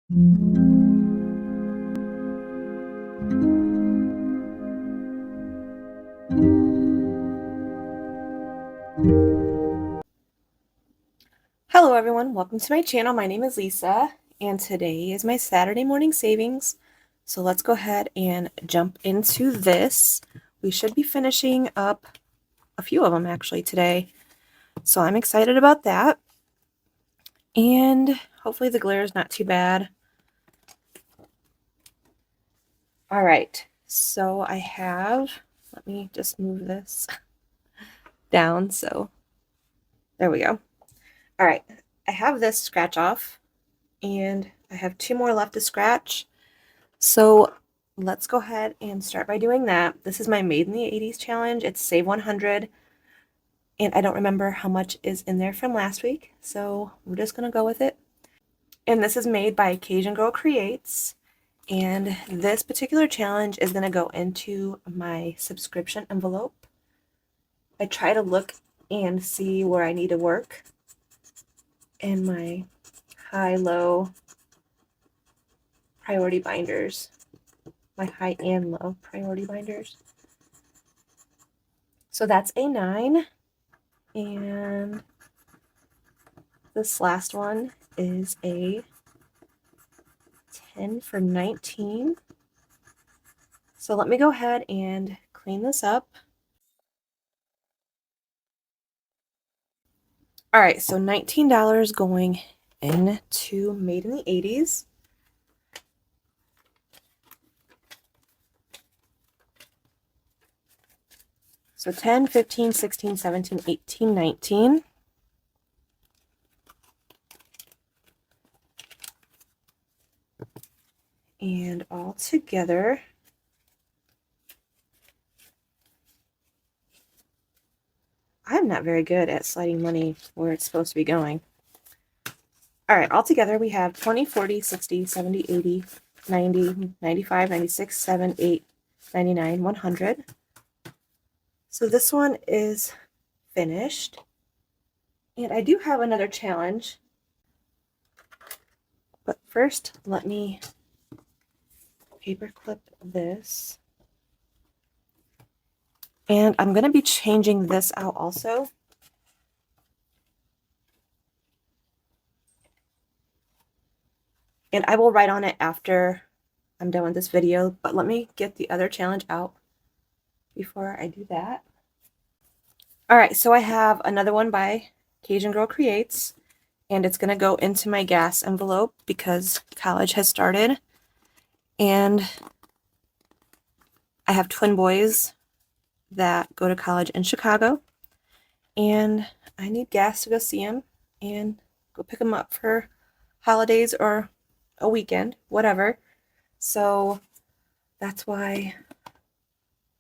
Hello everyone, welcome to my channel. My name is Lisa and today is my Saturday morning savings. So let's go ahead and jump into this. We should be finishing up a few of them actually today. So I'm excited about that. And hopefully the glare is not too bad. All right, so I have, let me just move this down. So there we go. All right, I have this scratch off and I have 2 more left to scratch. So let's go ahead and start by doing that. This is my Made in the 80s challenge. It's Save 100. And I don't remember how much is in there from last week. So we're just going to go with it. And this is made by CajunGirlCreates. And this particular challenge is going to go into my subscription envelope. I try to look and see where I need to work in my high-low priority binders. My high and low priority binders. So that's a 9. And this last one is a 10 for 19. So let me go ahead and clean this up. All right, so $19 going into Made in the 80s. So 10, 15, 16, 17, 18, 19. And all together, I'm not very good at sliding money where it's supposed to be going. All right, all together we have 20, 40, 60, 70, 80, 90, 95, 96, 7, 8, 99, 100. So this one is finished. And I do have another challenge. But first, let me paper clip this. And I'm going to be changing this out also. And I will write on it after I'm done with this video. But let me get the other challenge out before I do that. All right, so I have another one by CajunGirlCreates. And it's going to go into my gas envelope because college has started. And I have twin boys that go to college in Chicago. And I need gas to go see them and go pick them up for holidays or a weekend, whatever. So that's why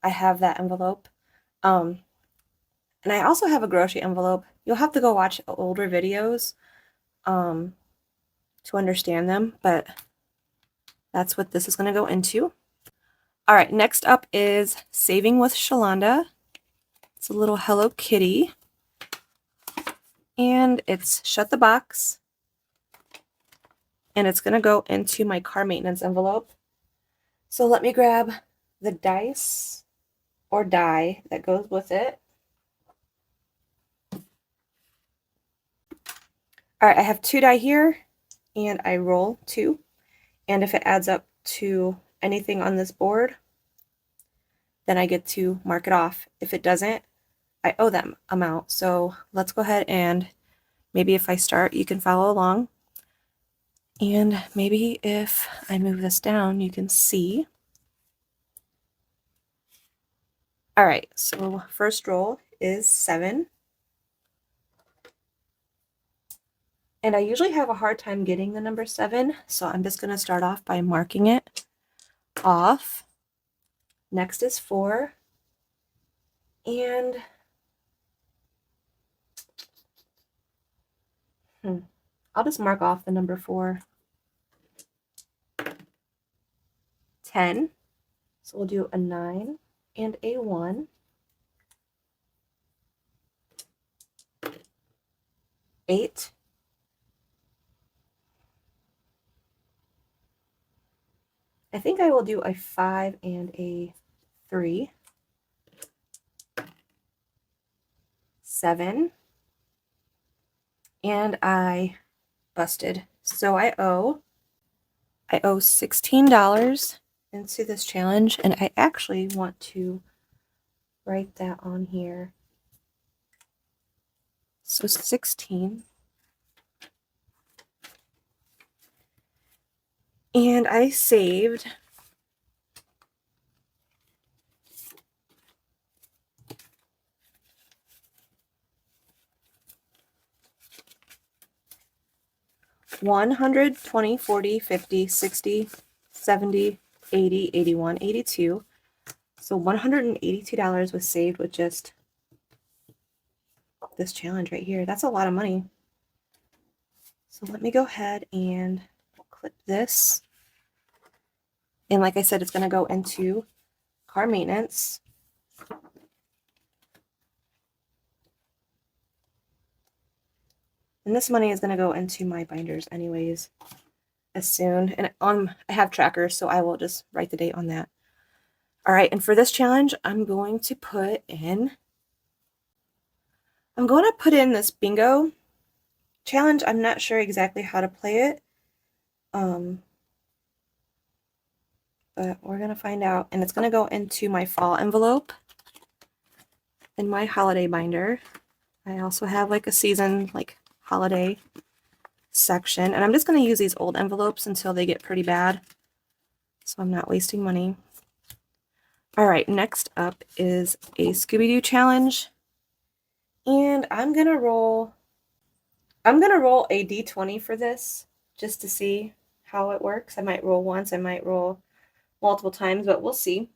I have that envelope. And I also have a grocery envelope. You'll have to go watch older videos to understand them, but that's what this is going to go into. All right, next up is Saving with Shalonda. It's a little Hello Kitty. And it's Shut the Box. And it's going to go into my car maintenance envelope. So let me grab the dice or die that goes with it. All right, I have 2 die here, and I roll 2. And if it adds up to anything on this board, then I get to mark it off. If it doesn't, I owe that amount. So let's go ahead and maybe if I start, you can follow along. And maybe if I move this down, you can see. All right, so first roll is 7. And I usually have a hard time getting the number 7, so I'm just going to start off by marking it off. Next is 4. And I'll just mark off the number 4. 10. So we'll do a 9 and a 1. 8. I think I will do a 5 and a 3. 7. And I busted. So I owe $16 into this challenge, and I actually want to write that on here. So 16. And I saved $100, $20, $40, $50, $60, $70, $80, $81, $82. So $182 was saved with just this challenge right here. That's a lot of money. So let me go ahead and clip this. And like I said, it's going to go into car maintenance. And this money is going to go into my binders anyways as soon. And I have trackers, so I will just write the date on that. All right, and for this challenge, I'm going to put in this bingo challenge. I'm not sure exactly how to play it. But we're going to find out. And it's going to go into my fall envelope in my holiday binder. I also have like a season, like holiday section. And I'm just going to use these old envelopes until they get pretty bad, so I'm not wasting money. All right, next up is a Scooby-Doo challenge. And I'm going to roll a D20 for this just to see how it works. I might roll once, I might roll multiple times, but we'll see.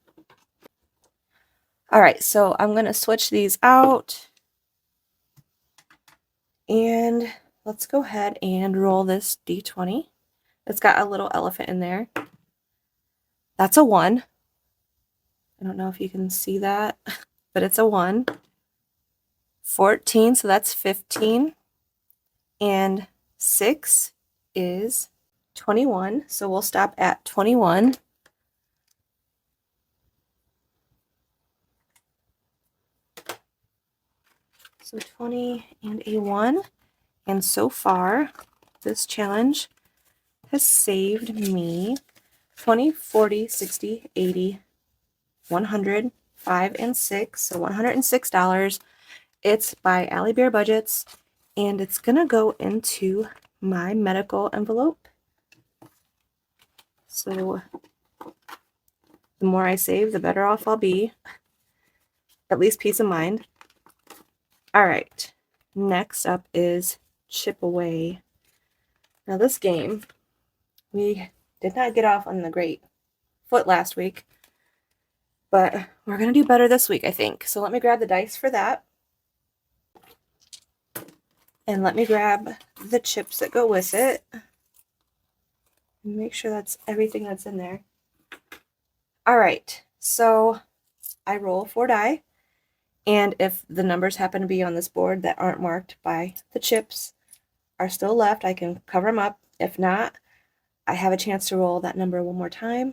All right, so I'm going to switch these out. And let's go ahead and roll this D20. It's got a little elephant in there. That's a 1. I don't know if you can see that, but it's a 1. 14, so that's 15. And 6 is 21, so we'll stop at 21. So 20 and a 1. And so far, this challenge has saved me 20, 40, 60, 80, 100, 5, and 6. So $106. It's by AlibearBudgets, and it's going to go into my medical envelope. So the more I save, the better off I'll be. At least peace of mind. All right, next up is Chip Away. Now this game, we did not get off on the great foot last week, but we're going to do better this week, I think. So let me grab the dice for that. And let me grab the chips that go with it. And make sure that's everything that's in there. All right, so I roll 4 die. And if the numbers happen to be on this board that aren't marked by the chips are still left, I can cover them up. If not, I have a chance to roll that number one more time.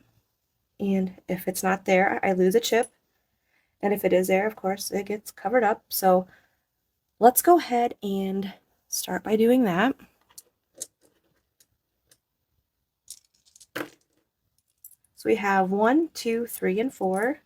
And if it's not there, I lose a chip. And if it is there, of course, it gets covered up. So let's go ahead and start by doing that. So we have 1, 2, 3, and 4.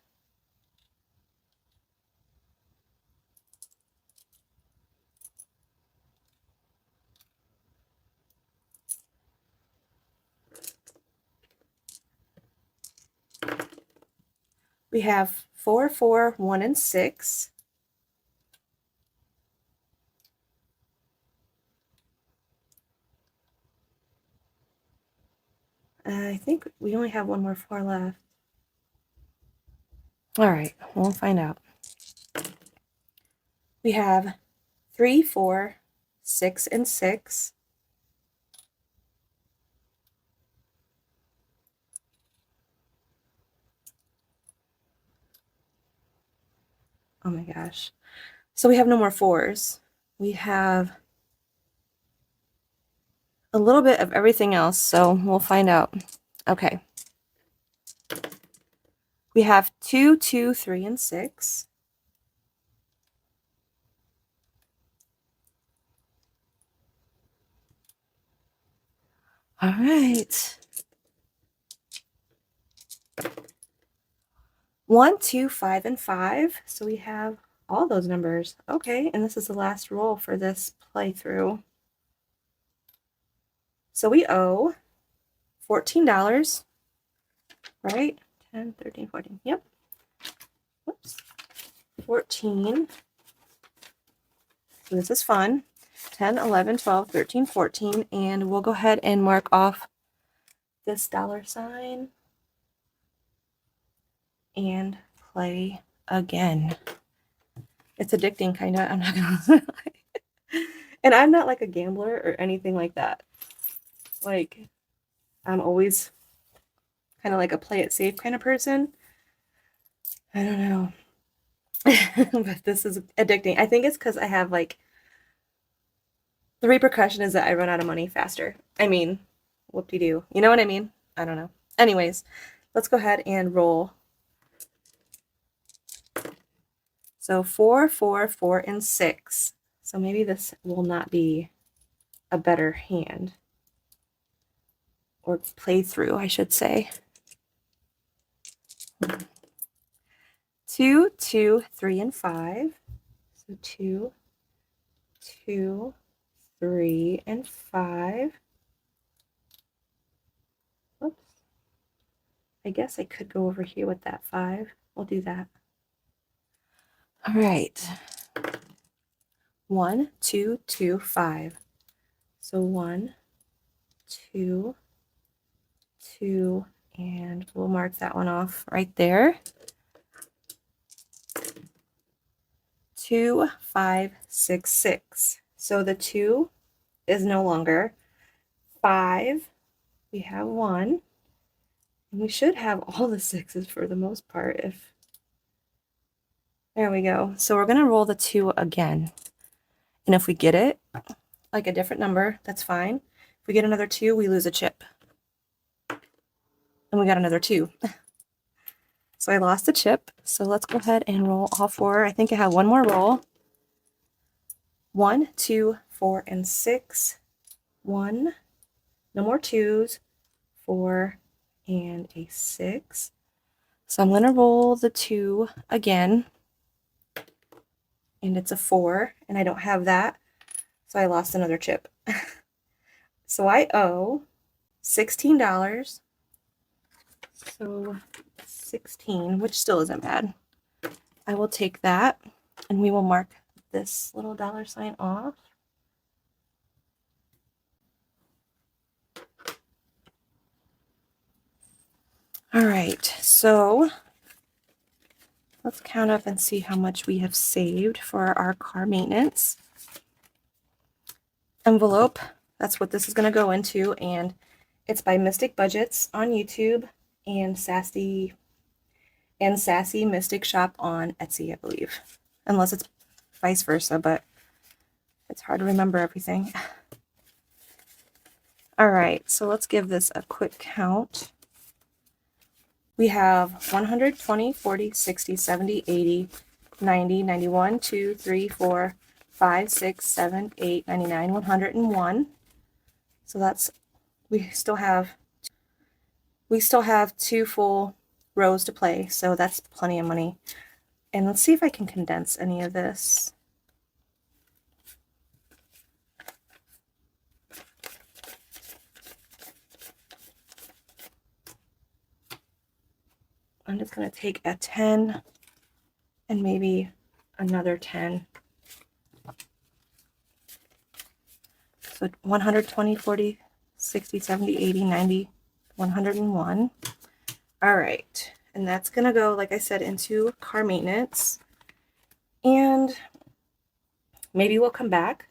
We have 4, 4, 1, and 6. I think we only have one more 4 left. All right, we'll find out. We have 3, 4, 6, and 6. Oh my gosh. So we have no more 4s. We have a little bit of everything else, so we'll find out. Okay. We have 2, 2, 3, and 6. All right. 1, 2, 5, and 5. So we have all those numbers. Okay, and this is the last roll for this playthrough. So we owe $14, right? 10, 13, 14. Yep. Whoops. 14. So this is fun. 10, 11, 12, 13, 14. And we'll go ahead and mark off this $sign and play again. It's addicting, kind of. I'm not going to lie. And I'm not like a gambler or anything like that. Like, I'm always kind of like a play it safe kind of person. I don't know. But this is addicting. I think it's because I have like, the repercussion is that I run out of money faster. I mean, whoop-de-doo. You know what I mean? I don't know. Anyways, let's go ahead and roll. So 4, 4, 4, and 6. So maybe this will not be a better hand. Or playthrough, I should say. 2, 2, 3, and 5. So 2, 2, 3, and 5. Oops. I guess I could go over here with that 5. We'll do that. All right. 1, 2, 2, 5. So 1, 2, 2, and we'll mark that one off right there. 2, 5, 6, 6. So the 2 is no longer. 5, we have 1. And we should have all the 6s for the most part. If there we go. So we're going to roll the 2 again. And if we get it, like a different number, that's fine. If we get another 2, we lose a chip. And we got another 2. So I lost a chip. So let's go ahead and roll all 4. I think I have one more roll. 1, 2, 4, and 6. 1. No more 2s. 4 and a 6. So I'm going to roll the 2 again. And it's a 4. And I don't have that. So I lost another chip. So I owe $16. So 16, which still isn't bad. I will take that and we will mark this little $sign off. All right, so let's count up and see how much we have saved for our car maintenance envelope. That's what this is going to go into, and it's by Mystic Budgets on YouTube and SassyMysticShop on Etsy, I believe. Unless it's vice versa, but it's hard to remember everything. All right, so let's give this a quick count. We have 100, 20, 40, 60, 70, 80, 90, 91, 2, 3, 4, 5, 6, 7, 8, 99, 101. So that's, we still have 2 full rows to play, so that's plenty of money. And let's see if I can condense any of this. I'm just going to take a 10 and maybe another 10. So 120, 40, 60, 70, 80, 90, 101. All right. And that's going to go, like I said, into car maintenance. And maybe we'll come back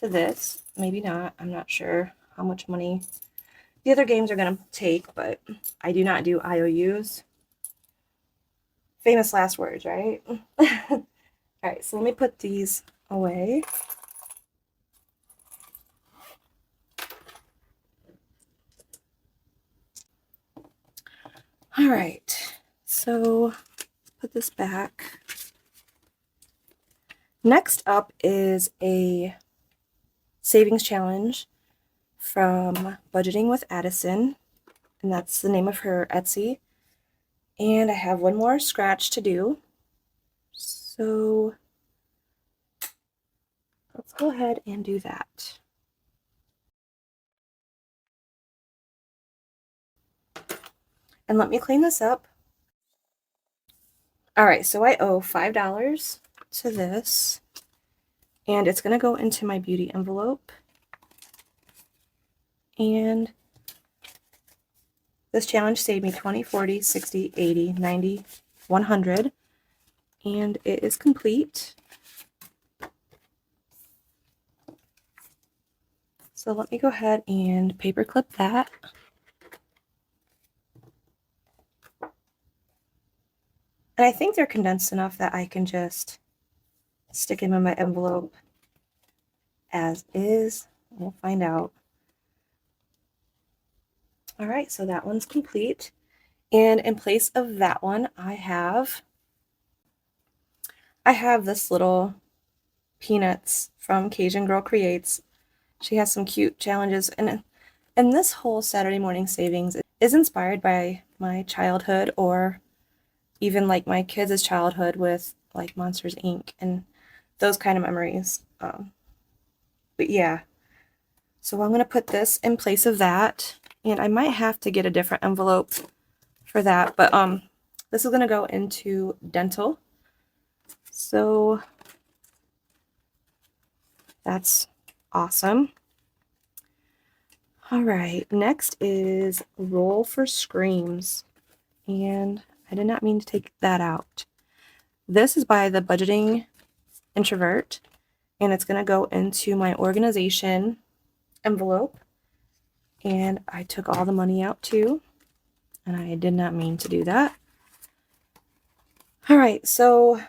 to this. Maybe not. I'm not sure how much money the other games are going to take, but I do not do IOUs. Famous last words, right? All right, so let me put these away. All right, So put this back. Next up is a savings challenge from Budgeting with Addison, and that's the name of her Etsy. And I have one more scratch to do. So let's go ahead and do that. And let me clean this up. All right, so I owe $5 to this, and it's going to go into my beauty envelope. And this challenge saved me 20, 40, 60, 80, 90, 100, and it is complete. So let me go ahead and paper clip that. And I think they're condensed enough that I can just stick them in my envelope as is. We'll find out. All right, so that one's complete. And in place of that one, I have this little Peanuts from CajunGirlCreates. She has some cute challenges, and this whole Saturday morning savings is inspired by my childhood, or even like my kids' childhood with like Monsters Inc. and those kind of memories. But yeah, so I'm gonna put this in place of that, and I might have to get a different envelope for that, but this is gonna go into dental. So that's awesome. All right, next is Roll for Screams, and I did not mean to take that out. This is by the Budgeting Introvert, and it's going to go into my organization envelope, and I took all the money out too, and I did not mean to do that. All right, so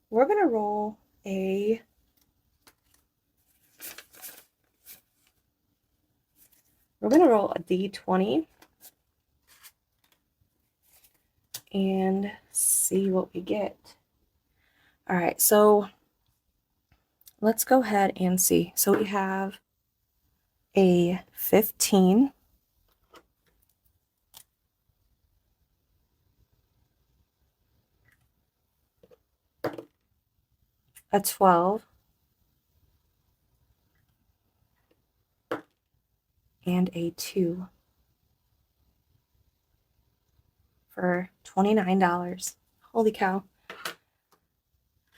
we're going to roll a D20 and see what we get. All right, so let's go ahead and see. So we have a 15, a 12, and a 2 for $29. Holy cow.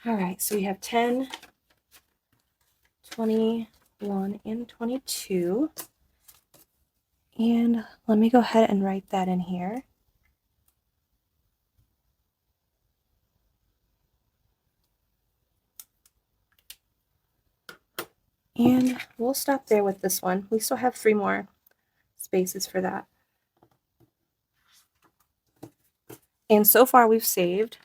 All right, so we have 10, 21, and 22. And let me go ahead and write that in here. And we'll stop there with this one. We still have 3 more spaces for that. And so far we've saved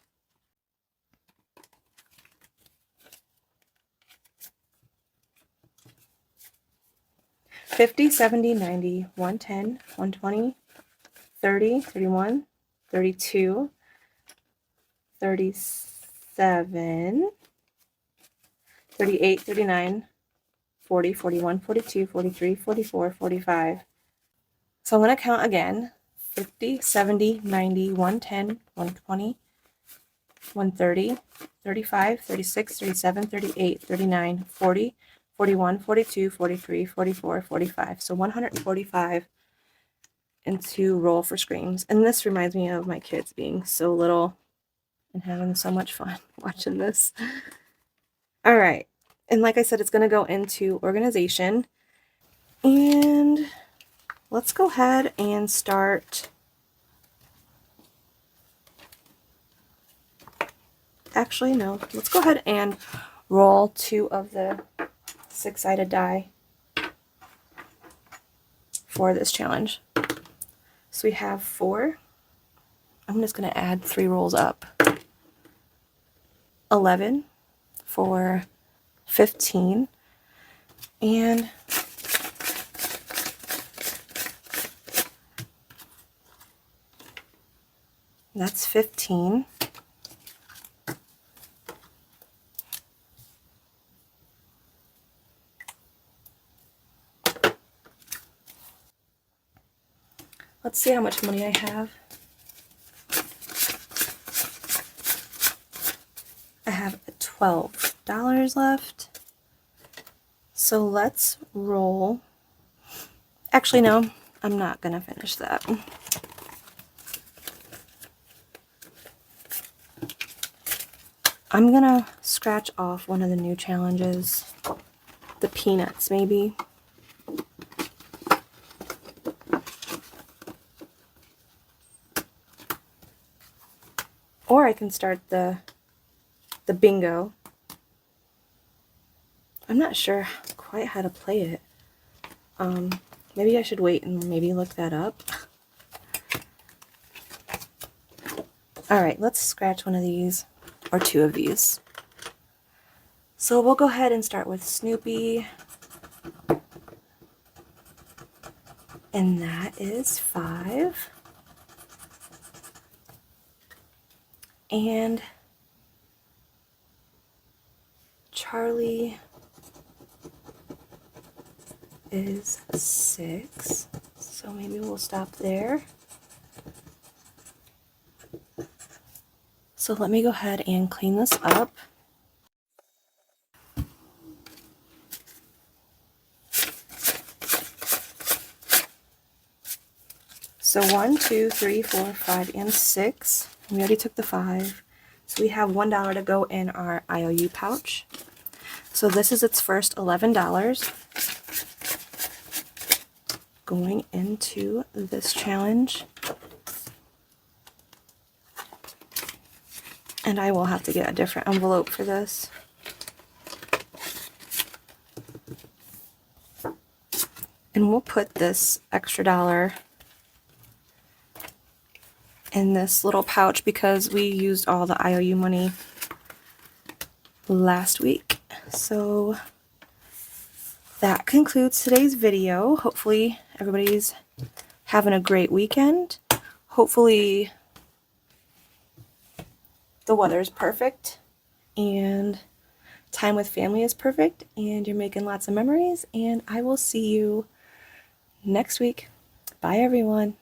$50, $70, $90, $110, $120, $30, $31, $32, $37, $38, $39, $40, $41, $42, $43, $44, $45. So I'm going to count again. $50, $70, $90, $110, $120, $130, $35, $36, $37, $38, $39, $40, $41, $42, $43, $44, $45. So $145 into Roll for Screams. And this reminds me of my kids being so little and having so much fun watching this. All right. And like I said, it's going to go into organization. And let's go ahead and start. Actually, no. Let's go ahead and roll 2 of the 6-sided die for this challenge. So we have 4. I'm just going to add 3 rolls up. 11 for 15. And That's 15. Let's see how much money I have. I have $12 left. So let's roll. Actually, no, I'm not gonna finish that. I'm gonna scratch off one of the new challenges. The peanuts, maybe. Or I can start the bingo. I'm not sure quite how to play it. Maybe I should wait and maybe look that up. Alright, let's scratch one of these, or two of these. So we'll go ahead and start with Snoopy. And that is 5. And Charlie is 6. So maybe we'll stop there. So let me go ahead and clean this up. So 1, 2, 3, 4, 5, and 6. We already took the 5. So we have $1 to go in our IOU pouch. So this is its first $11 going into this challenge. And I will have to get a different envelope for this. And we'll put this extra $1 in this little pouch because we used all the IOU money last week. So that concludes today's video. Hopefully everybody's having a great weekend. Hopefully the weather is perfect and time with family is perfect and you're making lots of memories, and I will see you next week. Bye everyone.